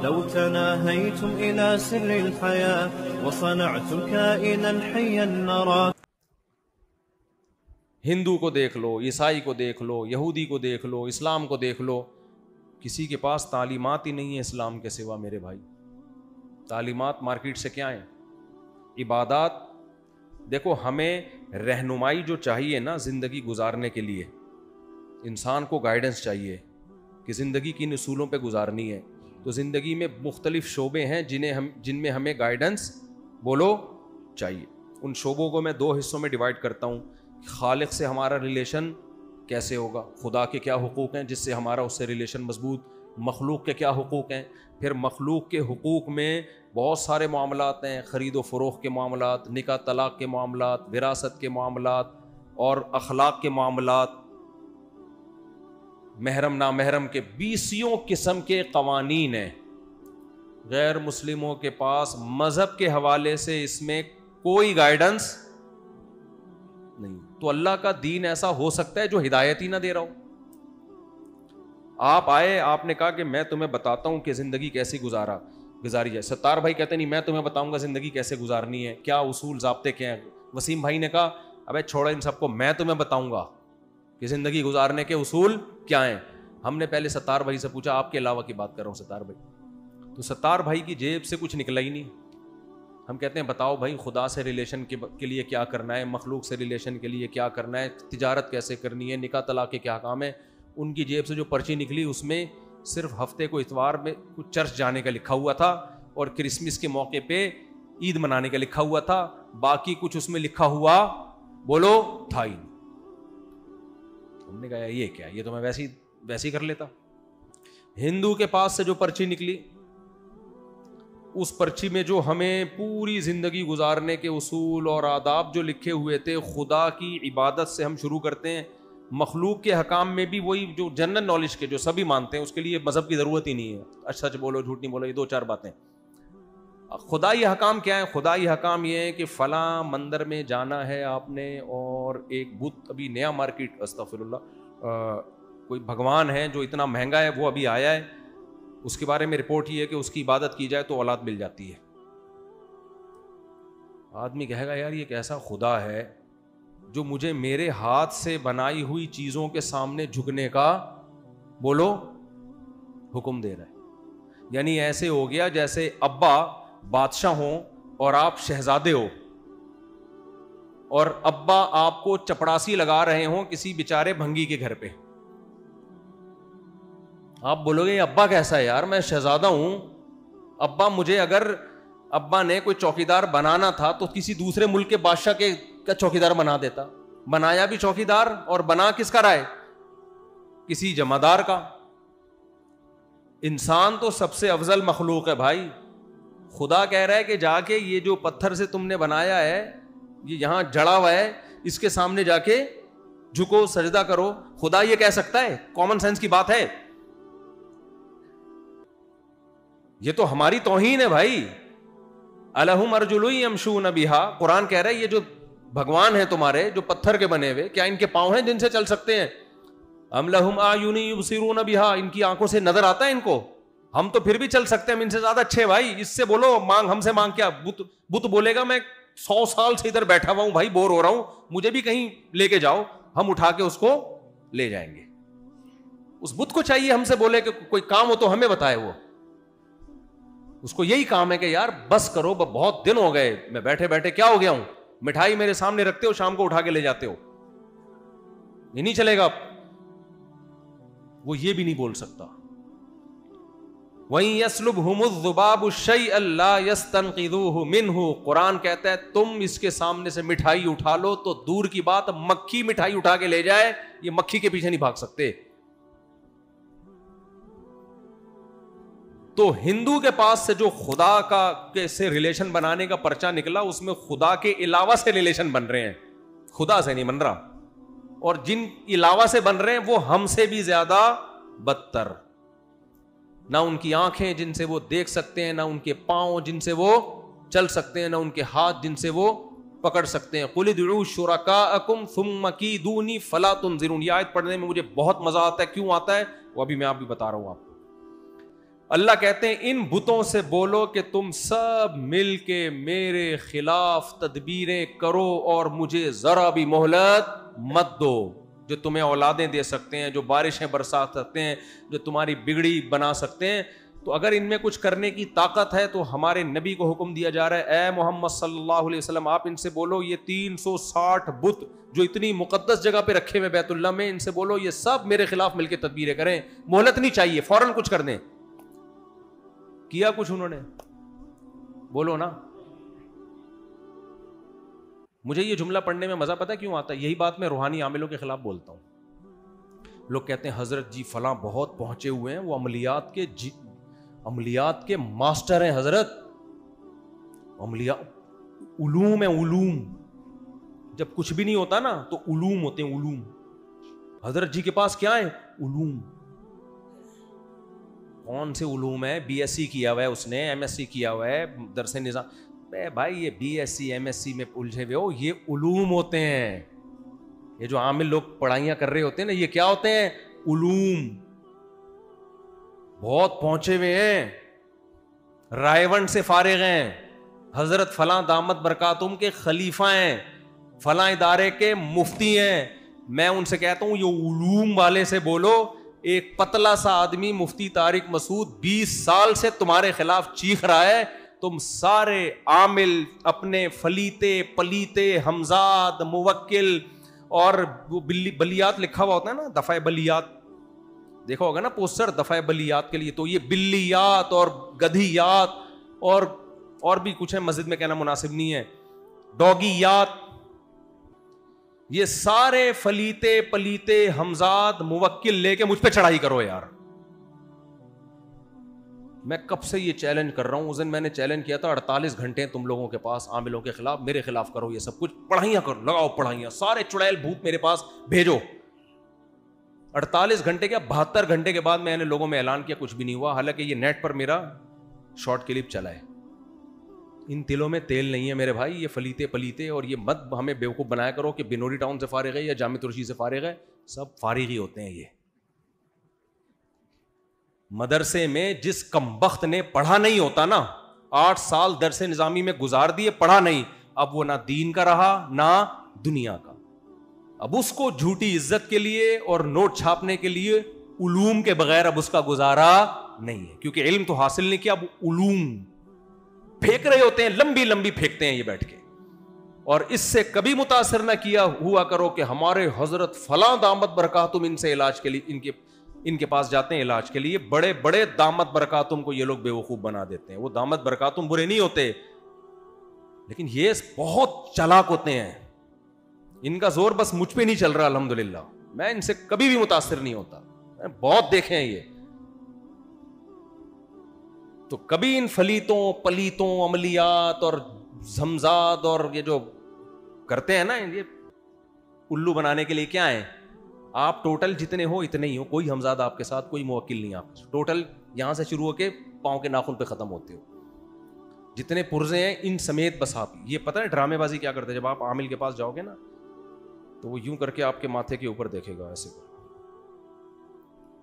لو تناهيتم إلى سر الحياة وصنعتم كائنا حيا نرى. ہندو کو دیکھ لو، عیسائی کو دیکھ لو، یہودی کو دیکھ لو، اسلام کو دیکھ لو، کسی کے پاس تعلیمات ہی نہیں ہے اسلام کے سوا میرے بھائی. تعلیمات مارکیٹ سے کیا ہیں؟ عبادات. دیکھو ہمیں رہنمائی جو چاہیے نا زندگی گزارنے کے لیے، انسان کو گائیڈنس چاہیے کہ زندگی کن اصولوں پہ گزارنی ہے. تو زندگی میں مختلف شعبے ہیں جن میں ہمیں گائیڈنس بولو چاہیے. ان شعبوں کو میں 2 حصوں میں ڈیوائڈ کرتا ہوں. خالق سے ہمارا ریلیشن کیسے ہوگا، خدا کے کیا حقوق ہیں جس سے ہمارا اس سے ریلیشن مضبوط، مخلوق کے کیا حقوق ہیں. پھر مخلوق کے حقوق میں بہت سارے معاملات ہیں، خرید و فروخت کے معاملات، نکاح طلاق کے معاملات، وراثت کے معاملات اور اخلاق کے معاملات، محرم نامحرم کے 20 قسم کے قوانین ہیں. غیر مسلموں کے پاس مذہب کے حوالے سے اس میں کوئی گائیڈنس نہیں. تو اللہ کا دین ایسا ہو سکتا ہے جو ہدایت ہی نہ دے رہا ہو. آپ آئے، آپ نے کہا کہ میں تمہیں بتاتا ہوں کہ زندگی کیسی گزاری جائے. ستار بھائی کہتے نہیں میں تمہیں بتاؤں گا زندگی کیسے گزارنی ہے، کیا اصول ضابطے کیا ہیں. وسیم بھائی نے کہا ابے چھوڑو ان سب کو، میں تمہیں بتاؤں گا کہ زندگی گزارنے کے اصول کیا ہیں. ہم نے پہلے ستار بھائی سے پوچھا آپ کے علاوہ کی بات کر رہا ہوں ستار بھائی. تو ستار بھائی کی جیب سے کچھ نکلا ہی نہیں. ہم کہتے ہیں بتاؤ بھائی خدا سے ریلیشن کے لیے کیا کرنا ہے، مخلوق سے ریلیشن کے لیے کیا کرنا ہے، تجارت کیسے کرنی ہے، نکاح طلاق کے کیا کام ہے. ان کی جیب سے جو پرچی نکلی اس میں صرف ہفتے کو اتوار میں کچھ چرچ جانے کا لکھا ہوا تھا اور کرسمس کے موقع پہ عید منانے کا لکھا ہوا تھا. باقی کچھ اس میں لکھا ہوا بولو تھا ہی. ہم نے کہا یہ کیا، یہ تو میں ویسے ہی کر لیتا. ہندو کے پاس سے جو پرچی نکلی اس پرچی میں جو ہمیں پوری زندگی گزارنے کے اصول اور آداب جو لکھے ہوئے تھے، خدا کی عبادت سے ہم شروع کرتے ہیں. مخلوق کے حکام میں بھی وہی جو جنرل نالج کے جو سبھی مانتے ہیں، اس کے لیے مذہب کی ضرورت ہی نہیں ہے. سچ بولو جھوٹ نہیں بولو، یہ 2-4 باتیں. خدائی حکام کیا ہے؟ خدائی حکام یہ ہے کہ فلاں مندر میں جانا ہے آپ نے، اور ایک بت ابھی نیا مارکیٹ، استغفر اللہ، کوئی بھگوان ہے جو اتنا مہنگا ہے وہ ابھی آیا ہے، اس کے بارے میں رپورٹ یہ ہے کہ اس کی عبادت کی جائے تو اولاد مل جاتی ہے. آدمی کہے گا یار یہ کیسا خدا ہے جو مجھے میرے ہاتھ سے بنائی ہوئی چیزوں کے سامنے جھکنے کا بولو حکم دے رہا ہے. یعنی ایسے ہو گیا جیسے ابا بادشاہ ہوں اور آپ شہزادے ہو، اور ابا آپ کو چپڑاسی لگا رہے ہوں کسی بیچارے بھنگی کے گھر پہ. آپ بولو گے یہ ابا کیسا ہے یار، میں شہزادہ ہوں. ابا مجھے اگر ابا نے کوئی چوکیدار بنانا تھا تو کسی دوسرے ملک کے بادشاہ کا چوکیدار بنا دیتا. بنایا بھی چوکیدار اور بنا کس کا رہا ہے؟ کسی جمعدار کا. انسان تو سب سے افضل مخلوق ہے بھائی. خدا کہہ رہا ہے کہ جا کے یہ جو پتھر سے تم نے بنایا ہے، یہ یہاں جڑا ہوا ہے، اس کے سامنے جا کے جھکو، سجدہ کرو. خدا یہ کہہ سکتا ہے؟ کامن سینس کی بات ہے. یہ تو ہماری توہین ہے بھائی. الہم ارجل یمشون بہا، قرآن کہہ رہا ہے یہ جو بھگوان ہیں تمہارے جو پتھر کے بنے ہوئے، کیا ان کے پاؤں ہیں جن سے چل سکتے ہیں؟ ام لہم اعین یبصرون بہا، ان کی آنکھوں سے نظر آتا ہے ان کو؟ ہم تو پھر بھی چل سکتے ہیں، ہم ان سے زیادہ اچھے بھائی. اس سے بولو مانگ، ہم سے مانگ کیا؟ بت بولے گا میں 100 سال سے ادھر بیٹھا ہوا ہوں بھائی، بور ہو رہا ہوں، مجھے بھی کہیں لے کے جاؤ. ہم اٹھا کے اس کو لے جائیں گے. اس بت کو چاہیے ہم سے بولے کہ کوئی کام ہو تو ہمیں بتائے. وہ اس کو یہی کام ہے کہ یار بس کرو، بہت دن ہو گئے میں بیٹھے بیٹھے کیا ہو گیا ہوں، مٹھائی میرے سامنے رکھتے ہو، شام کو اٹھا کے لے جاتے ہو. یہ نہیں چلے گا. وہ یہ بھی نہیں بول سکتا. وَإِن يَسْلُبْهُمُ الذُّبَابُ الشَّيْءَ لَا يَسْتَنقِذُوهُ مِنْهُ، قرآن کہتا ہے تم اس کے سامنے سے مٹھائی اٹھا لو تو دور کی بات مکھی مٹھائی اٹھا کے لے جائے، یہ مکھی کے پیچھے نہیں بھاگ سکتے. تو ہندو کے پاس سے جو خدا کا سے ریلیشن بنانے کا پرچہ نکلا، اس میں خدا کے علاوہ سے ریلیشن بن رہے ہیں، خدا سے نہیں بن رہا. اور جن علاوہ سے بن رہے ہیں وہ ہم سے بھی زیادہ بدتر. نہ ان کی آنکھیں جن سے وہ دیکھ سکتے ہیں، نہ ان کے پاؤں جن سے وہ چل سکتے ہیں، نہ ان کے ہاتھ جن سے وہ پکڑ سکتے ہیں. قُلِ ادْعُوا شُرَكَاءَكُمْ ثُمَّ كِيدُونِي فَلَا تُنظِرُونِ. یہ آیت پڑھنے میں مجھے بہت مزہ آتا ہے. کیوں آتا ہے وہ ابھی میں آپ بھی بتا رہا ہوں آپ کو. اللہ کہتے ہیں ان بتوں سے بولو کہ تم سب مل کے میرے خلاف تدبیریں کرو اور مجھے ذرا بھی مہلت مت دو. جو تمہیں اولادیں دے سکتے ہیں, جو بارشیں برسا سکتے ہیں, جو تمہاری بگڑی بنا سکتے ہیں, تو اگر ان میں کچھ کرنے کی طاقت ہے تو ہمارے نبی کو حکم دیا جا رہا ہے, اے محمد صلی اللہ علیہ وسلم آپ ان سے بولو یہ 360 بت جو اتنی مقدس جگہ پہ رکھے ہوئے بیت اللہ میں, ان سے بولو یہ سب میرے خلاف مل کے تدبیریں کریں, مہلت نہیں چاہیے, فوراً کچھ کر دیں. کیا کچھ انہوں نے؟ بولو نا. مجھے یہ جملہ پڑھنے میں مزہ پتہ کیوں آتا ہے؟ یہی بات میں روحانی عاملوں کے خلاف بولتا ہوں. لوگ کہتے ہیں حضرت جی فلاں بہت پہنچے ہوئے ہیں, وہ عملیات کے ماسٹر ہیں حضرت, علوم ہیں, علوم. جب کچھ بھی نہیں ہوتا نا تو علوم ہوتے ہیں, علوم. حضرت جی کے پاس کیا ہے؟ علوم. کون سے علوم ہے؟ بی ایس سی کیا ہوا ہے اس نے, ایم ایس سی کیا ہوا ہے, درس نظام. بھائی یہ B S C M S C میں الجھے ہوئے ہو, یہ علوم ہوتے ہیں. یہ جو عامل لوگ پڑھائیاں کر رہے ہوتے ہیں نا, یہ کیا ہوتے ہیں؟ علوم. بہت پہنچے ہوئے ہیں, رائے ون سے فارغ ہیں, حضرت فلاں دامت برکاتہم کے خلیفہ ہیں, فلاں ادارے کے مفتی ہیں. میں ان سے کہتا ہوں یہ علوم والے سے بولو. ایک پتلا سا آدمی مفتی طارق مسعود 20 سال سے تمہارے خلاف چیخ رہا ہے, تم سارے عامل اپنے فلیتے پلیتے ہمزاد موکل اور بلیات لکھا ہوا ہوتا ہے نا, دفعہ بلیات دیکھا ہوگا نا پوسٹر دفعہ بلیات کے لیے, تو یہ بلیات اور گدھیات اور بھی کچھ ہے, مسجد میں کہنا مناسب نہیں ہے, ڈوگیات, یہ سارے فلیتے پلیتے ہمزاد موکل لے کے مجھ پہ چڑھائی کرو یار. میں کب سے یہ چیلنج کر رہا ہوں. اس دن میں نے چیلنج کیا تھا 48 گھنٹے تم لوگوں کے پاس عاملوں کے خلاف, میرے خلاف کرو یہ سب کچھ, پڑھائیاں کرو, لگاؤ پڑھائیاں, سارے چڑیل بھوت میرے پاس بھیجو. 48 گھنٹے کیا 72 گھنٹے کے بعد میں نے لوگوں میں اعلان کیا, کچھ بھی نہیں ہوا. حالانکہ یہ نیٹ پر میرا شارٹ کلپ چلا ہے. ان تلوں میں تیل نہیں ہے میرے بھائی, یہ فلیتے پلیتے, اور یہ مت ہمیں بیوقوف بنایا کرو کہ بنوری ٹاؤن سے فارغ ہے یا جامع ترشی سے فارغ ہے, سب فارغ ہی ہوتے ہیں. یہ مدرسے میں جس کمبخت نے پڑھا نہیں ہوتا نا, 8 سال درس نظامی میں گزار دیے, پڑھا نہیں, اب وہ نہ دین کا رہا نہ دنیا کا. اب اس کو جھوٹی عزت کے لیے اور نوٹ چھاپنے کے لیے علوم کے بغیر اب اس کا گزارا نہیں ہے, کیونکہ علم تو حاصل نہیں کیا, اب علوم پھینک رہے ہوتے ہیں, لمبی لمبی پھینکتے ہیں یہ بیٹھ کے. اور اس سے کبھی متاثر نہ کیا ہوا کرو کہ ہمارے حضرت فلاں دامت برکاتہم ان سے علاج کے لیے ان کے پاس جاتے ہیں علاج کے لیے. بڑے بڑے دامت برکاتہم کو یہ لوگ بیوقوف بنا دیتے ہیں. وہ دامت برکاتہم برے نہیں ہوتے, لیکن یہ بہت چالاک ہوتے ہیں. ان کا زور بس مجھ پہ نہیں چل رہا الحمدللہ, میں ان سے کبھی بھی متاثر نہیں ہوتا, میں بہت دیکھے ہیں یہ. تو کبھی ان فلیتوں پلیتوں عملیات اور زمزاد اور یہ جو کرتے ہیں نا, یہ الو بنانے کے لیے کیا ہے, آپ ٹوٹل جتنے ہو اتنے ہی ہو, کوئی ہمزاد آپ کے ساتھ, کوئی موکل نہیں, آپ ٹوٹل یہاں سے شروع ہو کے پاؤں کے ناخن پہ ختم ہوتے ہو, جتنے پرزے ہیں ان سمیت بس آپ. یہ پتہ ہے ڈرامے بازی کیا کرتے ہیں, جب آپ عامل کے پاس جاؤ گے نا تو وہ یوں کر کے آپ کے ماتھے کے اوپر دیکھے گا ایسے,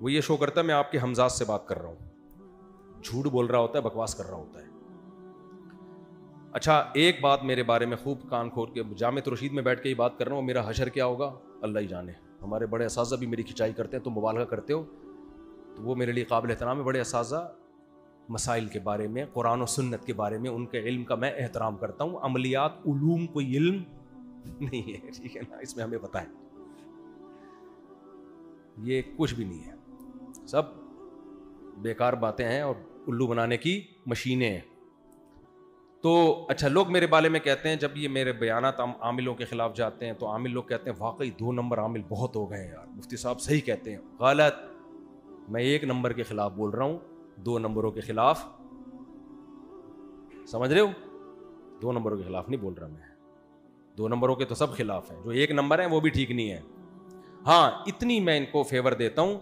وہ یہ شو کرتا ہے میں آپ کے ہمزاد سے بات کر رہا ہوں, جھوٹ بول رہا ہوتا ہے, بکواس کر رہا ہوتا ہے. اچھا ایک بات میرے بارے میں خوب کان کھول کے جامع رشید میں بیٹھ کے یہ بات کر رہا ہوں, میرا حشر کیا ہوگا اللہ ہی جانے. ہمارے بڑے اساتذہ بھی میری کھچائی کرتے ہیں, تم مبالغہ کرتے ہو, تو وہ میرے لیے قابل احترام ہے. بڑے اساتذہ مسائل کے بارے میں, قرآن و سنت کے بارے میں, ان کے علم کا میں احترام کرتا ہوں. عملیات علوم کوئی علم نہیں ہے, ٹھیک ہے نا, اس میں ہمیں پتہ ہے یہ کچھ بھی نہیں ہے, سب بیکار باتیں ہیں اور الو بنانے کی مشینیں ہیں. تو اچھا لوگ میرے بارے میں کہتے ہیں, جب یہ میرے بیانات عاملوں کے خلاف جاتے ہیں تو عامل لوگ کہتے ہیں واقعی 2 نمبر عامل بہت ہو گئے ہیں یار, مفتی صاحب صحیح کہتے ہیں. غلط, میں 1 نمبر کے خلاف بول رہا ہوں, 2 نمبروں کے خلاف, سمجھ رہے ہو, 2 نمبروں کے خلاف نہیں بول رہا میں. 2 نمبروں کے تو سب خلاف ہیں, جو 1 نمبر ہیں وہ بھی ٹھیک نہیں ہے. ہاں اتنی میں ان کو فیور دیتا ہوں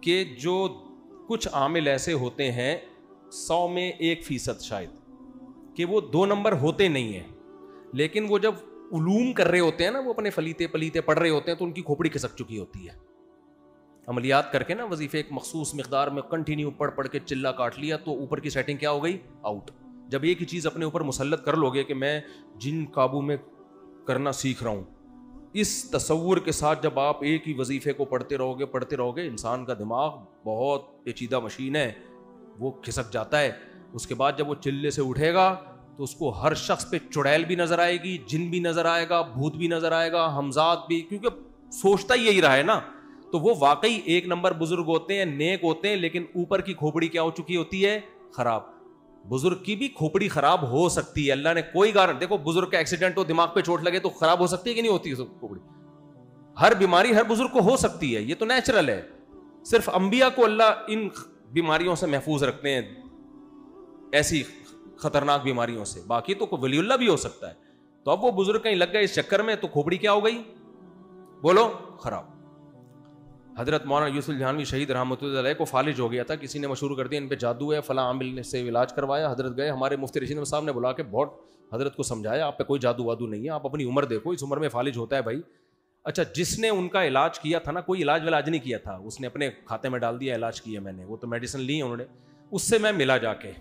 کہ جو کچھ عامل ایسے ہوتے ہیں 100 میں 1% شاید کہ وہ 2 نمبر ہوتے نہیں ہیں, لیکن وہ جب علوم کر رہے ہوتے ہیں نا, وہ اپنے فلیتے پلیتے پڑھ رہے ہوتے ہیں تو ان کی کھوپڑی کھسک چکی ہوتی ہے. عملیات کر کے نا وظیفے ایک مخصوص مقدار میں کنٹینیو پڑھ کے چلا کاٹ لیا تو اوپر کی سیٹنگ کیا ہو گئی؟ آؤٹ. جب ایک ہی چیز اپنے اوپر مسلط کر لو گے کہ میں جن قابو میں کرنا سیکھ رہا ہوں، اس تصور کے ساتھ جب آپ ایک ہی وظیفے کو پڑھتے رہو گے، انسان کا دماغ بہت پیچیدہ مشین ہے، وہ کھسک جاتا ہے. اس کے بعد جب وہ چلے سے اٹھے گا تو اس کو ہر شخص پہ چڑیل بھی نظر آئے گی، جن بھی نظر آئے گا، بھوت بھی نظر آئے گا، ہمزاد بھی، کیونکہ سوچتا ہی یہی رہا ہے نا. تو وہ واقعی ایک نمبر بزرگ ہوتے ہیں، نیک ہوتے ہیں، لیکن اوپر کی کھوپڑی کیا ہو چکی ہوتی ہے؟ خراب. بزرگ کی بھی کھوپڑی خراب ہو سکتی ہے، اللہ نے کوئی دیکھو بزرگ کا ایکسیڈنٹ ہو، دماغ پہ چوٹ لگے تو خراب ہو سکتی ہے کہ نہیں ہوتی کھوپڑی؟ ہر بیماری ہر بزرگ کو ہو سکتی ہے، یہ تو نیچرل ہے. صرف انبیاء کو اللہ ان بیماریوں سے محفوظ رکھتے ہیں، ایسی خطرناک بیماریوں سے، باقی تو ولی اللہ بھی ہو سکتا ہے. تو اب وہ بزرگ کہیں لگ گئے اس چکر میں تو کھوپڑی کیا ہو گئی؟ بولو، خراب. حضرت مولانا یوسف جہانوی شہید رحمۃ اللہ علیہ کو فالج ہو گیا تھا، کسی نے مشہور کر دیا ان پہ جادو ہے، فلاں عامل سے علاج کروایا. حضرت گئے، ہمارے مفتی رشید صاحب نے بلا کے بہت حضرت کو سمجھایا، آپ پہ کوئی جادو وادو نہیں ہے، آپ اپنی عمر دیکھو، اس عمر میں فالج ہوتا ہے بھائی. اچھا، جس نے ان کا علاج کیا تھا نا، کوئی علاج نہیں کیا تھا، اس نے اپنے کھاتے میں ڈال دیا علاج کیا میں نے، وہ تو میڈیسن لی ہے انہوں نے. اس سے میں ملا، جا کے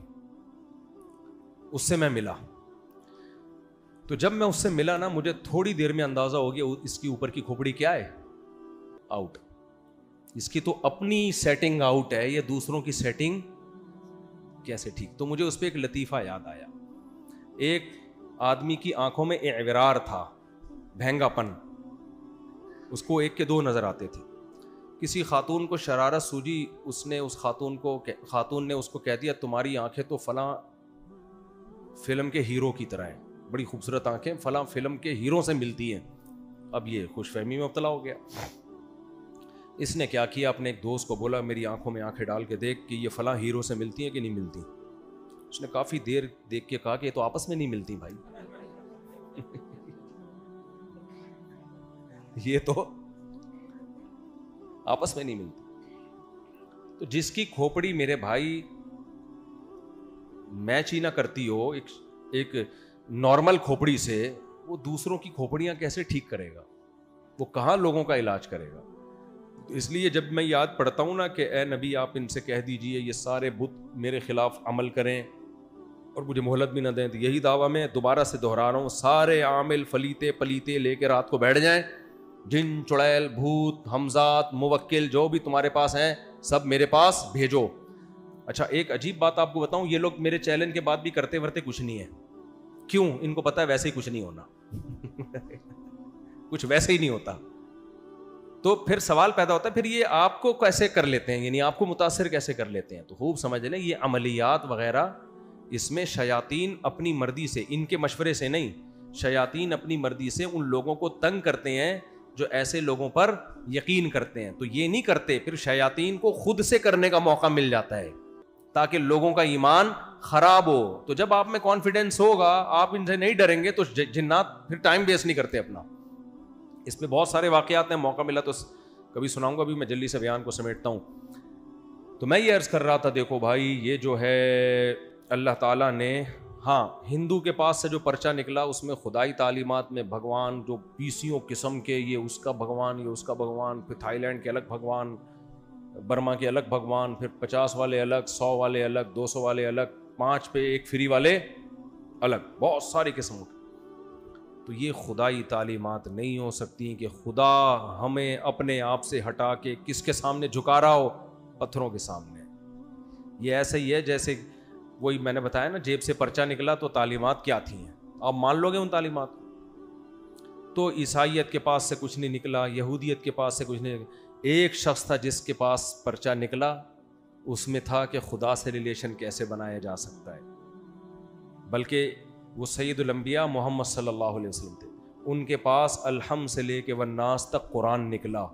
اس سے میں ملا، تو جب میں اس سے ملا نا، مجھے تھوڑی دیر میں اندازہ ہو گیا اس کی اوپر کی کھوپڑی کیا ہے؟ آؤٹ. اس کی تو اپنی سیٹنگ آؤٹ ہے، یہ دوسروں کی سیٹنگ کیسے ٹھیک؟ تو مجھے اس پہ ایک لطیفہ یاد آیا. ایک آدمی کی آنکھوں میں اعورار تھا، بھینگا پن، اس کو ایک کے دو نظر آتے تھے. کسی خاتون کو شرارت سوجی، اس نے اس خاتون نے اس کو کہہ دیا تمہاری آنکھیں تو فلاں فلم کے ہیرو کی طرح ہیں، بڑی خوبصورت آنکھیں، فلاں فلم کے ہیرو سے ملتی ہیں. اب یہ خوش فہمی میں مبتلا ہو گیا. اس نے کیا کیا، اپنے ایک دوست کو بولا میری آنکھوں میں آنکھیں ڈال کے دیکھ کہ یہ فلاں ہیرو سے ملتی ہیں کہ نہیں ملتی. اس نے کافی دیر دیکھ کے کہا کہ یہ تو آپس میں نہیں ملتی بھائی. یہ تو آپس میں نہیں ملتی. تو جس کی کھوپڑی میرے بھائی میچ ہی نہ کرتی ہو ایک نارمل کھوپڑی سے، وہ دوسروں کی کھوپڑیاں کیسے ٹھیک کرے گا؟ وہ کہاں لوگوں کا علاج کرے گا؟ اس لیے جب میں یاد پڑھتا ہوں نا کہ اے نبی آپ ان سے کہہ دیجئے یہ سارے بت میرے خلاف عمل کریں اور مجھے مہلت بھی نہ دیں، تو یہی دعویٰ میں دوبارہ سے دہرا رہا ہوں، سارے عامل فلیتے پلیتے لے کے رات کو بیٹھ جائیں، جن چڑیل بھوت ہمزات موکل جو بھی تمہارے پاس ہیں سب میرے پاس بھیجو. اچھا، ایک عجیب بات آپ کو بتاؤں، یہ لوگ میرے چیلنج کے بعد بھی کرتے ورتے کچھ نہیں ہے. کیوں؟ ان کو پتا ہے ویسے ہی کچھ نہیں ہونا. کچھ ویسے ہی نہیں ہوتا. تو پھر سوال پیدا ہوتا ہے پھر یہ آپ کو کیسے کر لیتے ہیں، یعنی آپ کو متاثر کیسے کر لیتے ہیں؟ تو خوب سمجھ لیں یہ عملیات وغیرہ، اس میں شیاطین اپنی مرضی سے، ان کے مشورے سے نہیں، شیاطین اپنی مرضی سے ان لوگوں کو تنگ کرتے ہیں جو ایسے لوگوں پر یقین کرتے ہیں. تو یہ نہیں کرتے، پھر شیاطین کو خود سے کرنے کا موقع مل جاتا ہے تاکہ لوگوں کا ایمان خراب ہو. تو جب آپ میں کانفیڈنس ہوگا، آپ ان سے نہیں ڈریں گے، تو جنات پھر ٹائم ویسٹ نہیں کرتے اپنا. اس میں بہت سارے واقعات ہیں، موقع ملا تو کبھی سناؤں گا، ابھی میں جلدی سے بیان کو سمیٹتا ہوں. تو میں یہ عرض کر رہا تھا، دیکھو بھائی یہ جو ہے اللہ تعالیٰ نے، ہاں ہندو کے پاس سے جو پرچہ نکلا اس میں خدائی تعلیمات میں بھگوان جو 20 قسم کے، یہ اس کا بھگوان، یہ اس کا بھگوان، پھر تھائی لینڈ کے الگ بھگوان، برما کے الگ بھگوان، پھر 50 والے الگ، 100 والے الگ، 200 والے الگ، 5 پہ ایک فری والے الگ، بہت ساری قسموں کے. تو یہ خدائی تعلیمات نہیں ہو سکتی کہ خدا ہمیں اپنے آپ سے ہٹا کے کس کے سامنے جھکا رہا ہو؟ پتھروں کے سامنے. یہ ایسا ہی ہے جیسے وہی میں نے بتایا نا، جیب سے پرچہ نکلا تو تعلیمات کیا تھیں، آپ مان لو گے ان تعلیمات کو؟ تو عیسائیت کے پاس سے کچھ نہیں نکلا، یہودیت کے پاس سے کچھ نہیں نکلا. ایک شخص تھا جس کے پاس پرچہ نکلا، اس میں تھا کہ خدا سے ریلیشن کیسے بنایا جا سکتا ہے. بلکہ وہ سید الانبیاء محمد صلی اللہ علیہ وسلم تھے، ان کے پاس الحمد سے لے کے والناس تک قرآن نکلا،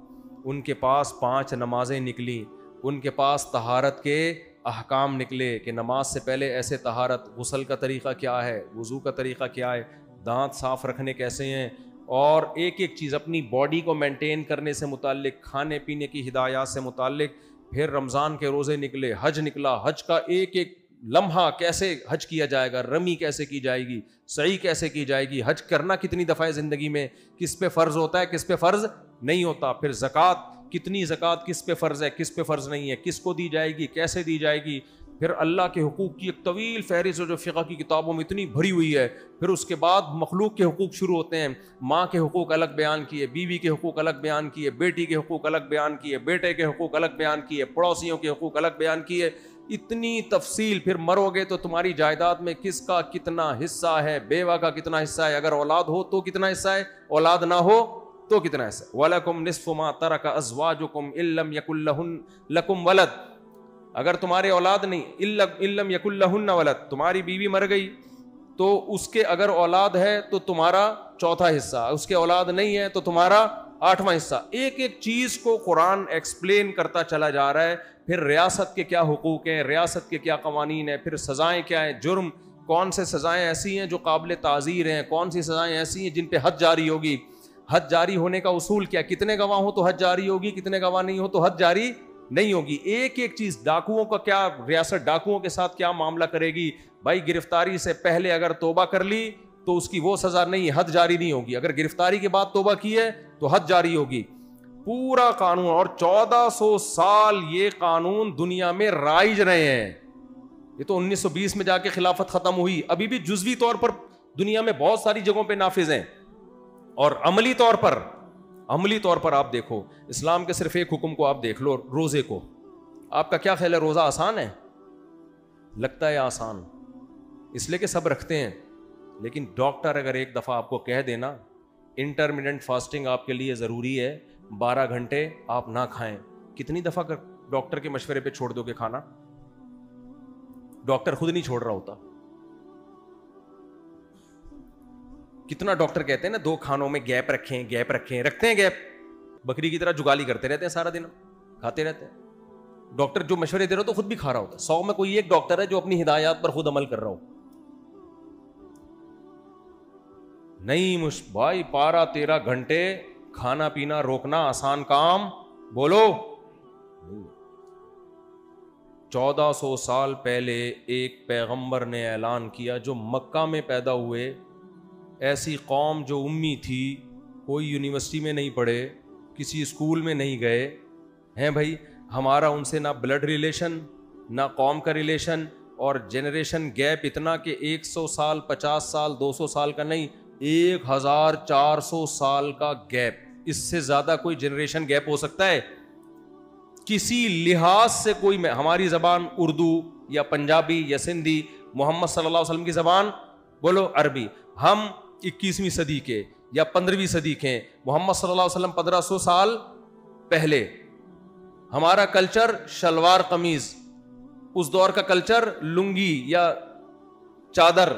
ان کے پاس 5 نمازیں نکلیں، ان کے پاس طہارت کے احکام نکلے کہ نماز سے پہلے ایسے طہارت، غسل کا طریقہ کیا ہے، وضو کا طریقہ کیا ہے، دانت صاف رکھنے کیسے ہیں، اور ایک ایک چیز اپنی باڈی کو مینٹین کرنے سے متعلق، کھانے پینے کی ہدایات سے متعلق. پھر رمضان کے روزے نکلے، حج نکلا، حج کا ایک ایک لمحہ کیسے حج کیا جائے گا، رمی کیسے کی جائے گی، سعی کیسے کی جائے گی، حج کرنا کتنی دفعہ زندگی میں، کس پہ فرض ہوتا ہے کس پہ فرض نہیں ہوتا. پھر زکوٰۃ کتنی زکوٰۃ کس پہ فرض ہے, کس پہ فرض نہیں ہے, کس کو دی جائے گی, کیسے دی جائے گی. پھر اللہ کے حقوق کی ایک طویل فہرست جو فقہ کی کتابوں میں اتنی بھری ہوئی ہے. پھر اس کے بعد مخلوق کے حقوق شروع ہوتے ہیں. ماں کے حقوق الگ بیان کیے, بیوی کے حقوق الگ بیان کیے, بیٹی کے حقوق الگ بیان کیے, بیٹے کے حقوق الگ بیان کیے, پڑوسیوں کے حقوق الگ بیان کیے. اتنی تفصیل. پھر مرو گے تو تمہاری جائیداد میں کس کا کتنا حصہ ہے, بیوہ کا کتنا حصہ ہے, اگر اولاد ہو تو کتنا حصہ ہے, اولاد نہ ہو تو کتنا حصہ. وَلَكُمْ نِصْفُ مَا تَرَكَ أَزْوَاجُكُمْ إِن لَّمْ يَكُن لَّكُمْ وَلَدٌ. اگر تمہارے اولاد نہیں, إِن لَّمْ يَكُن لَّهُنَّ وَلَدٌ, تمہاری بیوی مر گئی تو اس کے اگر اولاد ہے تو تمہارا چوتھا حصہ, اس کے اولاد نہیں ہے تو تمہارا آٹھواں حصہ. ایک ایک چیز کو قرآن ایکسپلین کرتا چلا جا رہا ہے. پھر ریاست کے کیا حقوق ہیں, ریاست کے کیا قوانین ہیں, پھر سزائیں کیا ہیں, جرم کون سے سزائیں ایسی ہیں جو قابل تعزیر ہیں, کون سی سزائیں ایسی ہیں جن پہ حد جاری ہوگی. حد جاری ہونے کا اصول کیا, کتنے گواہ ہوں تو حد جاری ہوگی, کتنے گواہ نہیں ہو تو حد جاری نہیں ہوگی. ایک ایک چیز. ڈاکوؤں کا کیا, ریاست ڈاکوؤں کے ساتھ کیا معاملہ کرے گی. بھائی گرفتاری سے پہلے اگر توبہ کر لی تو اس کی وہ سزا نہیں, حد جاری نہیں ہوگی. اگر گرفتاری کے بعد توبہ کی ہے تو حد جاری ہوگی. پورا قانون. اور 1400 سال یہ قانون دنیا میں رائج رہے ہیں. یہ تو 1920 میں جا کے خلافت ختم ہوئی, ابھی بھی جزوی طور پر دنیا میں بہت ساری جگہوں پہ نافذ ہیں. اور عملی طور پر آپ دیکھو, اسلام کے صرف ایک حکم کو آپ دیکھ لو, روزے کو. آپ کا کیا خیال ہے, روزہ آسان ہے؟ لگتا ہے آسان, اس لیے کہ سب رکھتے ہیں. لیکن ڈاکٹر اگر ایک دفعہ آپ کو کہہ دینا انٹرمیڈنٹ فاسٹنگ آپ کے لیے ضروری ہے, 12 گھنٹے آپ نہ کھائیں, کتنی دفعہ ڈاکٹر کے مشورے پہ چھوڑ دو گے کھانا؟ ڈاکٹر خود نہیں چھوڑ رہا ہوتا. کتنا ڈاکٹر کہتے ہیں نا 2 کھانوں میں گیپ رکھیں, رکھتے ہیں گیپ, بکری کی طرح جگالی کرتے رہتے ہیں, سارا دن کھاتے رہتے ہیں. ڈاکٹر جو مشورے دے رہا ہو تو خود بھی کھا رہا ہوتا ہے. 100 میں کوئی ایک ڈاکٹر ہے جو اپنی ہدایات پر خود عمل کر رہا ہو. نہیں بھائی 12-13 گھنٹے کھانا پینا روکنا آسان کام بولو. 1400 سال پہلے ایک پیغمبر نے اعلان کیا, جو مکہ میں پیدا ہوئے, ایسی قوم جو امی تھی, کوئی یونیورسٹی میں نہیں پڑھے, کسی اسکول میں نہیں گئے ہیں. بھائی ہمارا ان سے نہ بلڈ ریلیشن, نہ قوم کا ریلیشن, اور جنریشن گیپ اتنا کہ 100 سال 50 سال 200 سال کا نہیں, 1400 سال کا گیپ. اس سے زیادہ کوئی جنریشن گیپ ہو سکتا ہے کسی لحاظ سے؟ کوئی میں, ہماری زبان اردو یا پنجابی یا سندھی, محمد صلی اللہ علیہ وسلم کی زبان بولو عربی. ہم 21ویں صدی کے یا 15ویں صدی کے, محمد صلی اللہ علیہ وسلم 1500 سال پہلے. ہمارا کلچر شلوار قمیض, اس دور کا کلچر لنگی یا چادر.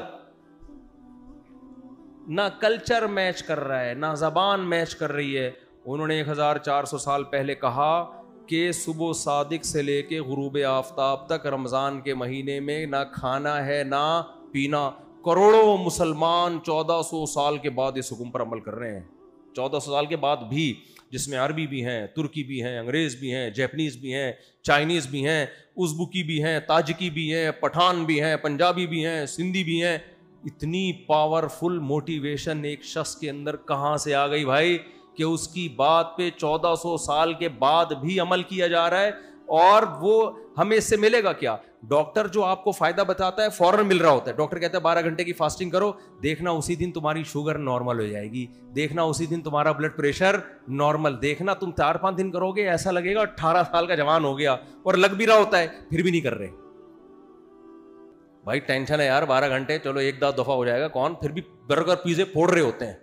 نہ کلچر میچ کر رہا ہے, نہ زبان میچ کر رہی ہے. انہوں نے 1400 سال پہلے کہا کہ صبح صادق سے لے کے غروب آفتاب تک رمضان کے مہینے میں نہ کھانا ہے نہ پینا. کروڑوں مسلمان 1400 سال کے بعد اس حکم پر عمل کر رہے ہیں. 1400 سال کے بعد بھی, جس میں عربی بھی ہیں, ترکی بھی ہیں, انگریز بھی ہیں, جیپنیز بھی ہیں, چائنیز بھی ہیں, ازبکی بھی ہیں, تاجکی بھی ہیں, پٹھان بھی ہیں, پنجابی بھی ہیں, سندھی بھی ہیں. اتنی پاورفل موٹیویشن ایک شخص کے اندر کہاں سے آ گئی بھائی کہ اس کی بات پہ 1400 سال کے بعد بھی عمل کیا جا رہا ہے. اور وہ ہمیں اس سے ملے گا کیا؟ ڈاکٹر جو آپ کو فائدہ بتاتا ہے فوراً مل رہا ہوتا ہے. ڈاکٹر کہتا ہے 12 گھنٹے کی فاسٹنگ کرو, دیکھنا اسی دن تمہاری شوگر نارمل ہو جائے گی, دیکھنا اسی دن تمہارا بلڈ پریشر نارمل, دیکھنا تم 4-5 دن کرو گے ایسا لگے گا 18 سال کا جوان ہو گیا. اور لگ بھی رہا ہوتا ہے, پھر بھی نہیں کر رہے. بھائی ٹینشن ہے یار, 12 گھنٹے چلو ایک دفعہ ہو جائے گا, کون پھر بھی برگر پیزے پھوڑ رہے ہوتے ہیں.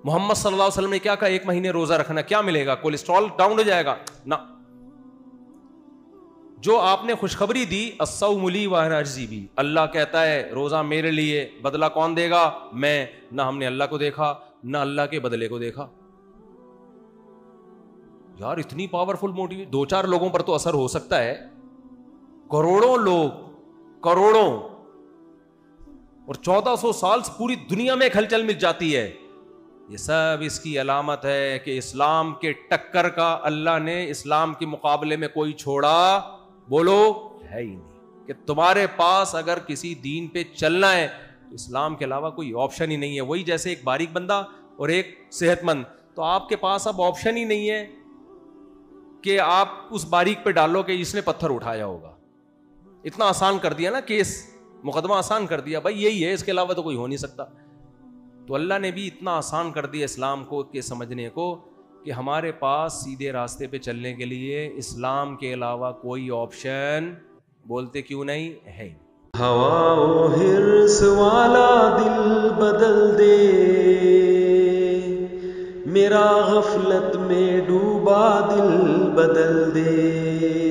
محمد صلی اللہ علیہ وسلم نے کیا کہا, 1 مہینے روزہ رکھنا, کیا ملے گا؟ کولیسٹرول ڈاؤن ہو جائے گا؟ نہ. جو آپ نے خوشخبری دی, الصوم لی وانا اجزی بی, اللہ کہتا ہے روزہ میرے لیے, بدلہ کون دے گا؟ میں. نہ ہم نے اللہ کو دیکھا نہ اللہ کے بدلے کو دیکھا. یار اتنی پاورفل موٹیو, 2-4 لوگوں پر تو اثر ہو سکتا ہے, کروڑوں لوگ, کروڑوں. اور 1400 سال سے پوری دنیا میں ایک ہلچل مچ جاتی ہے. یہ سب اس کی علامت ہے کہ اسلام کے ٹکر کا اللہ نے اسلام کے مقابلے میں کوئی چھوڑا بولو ہے ہی نہیں. کہ تمہارے پاس اگر کسی دین پہ چلنا ہے تو اسلام کے علاوہ کوئی آپشن ہی نہیں ہے. وہی جیسے ایک باریک بندہ اور ایک صحت مند, تو آپ کے پاس اب آپشن ہی نہیں ہے. کہ آپ اس باریک پہ ڈالو کہ اس نے پتھر اٹھایا ہوگا. اتنا آسان کر دیا نا کیس, مقدمہ آسان کر دیا, بھائی یہی ہے, اس کے علاوہ تو کوئی ہو نہیں سکتا. تو اللہ نے بھی اتنا آسان کر دیا اسلام کو کہ سمجھنے کو, کہ ہمارے پاس سیدھے راستے پہ چلنے کے لیے اسلام کے علاوہ کوئی آپشن بولتے کیوں نہیں ہے. ہوا و حرص والا دل بدل دے, میرا غفلت میں ڈوبا دل بدل دے.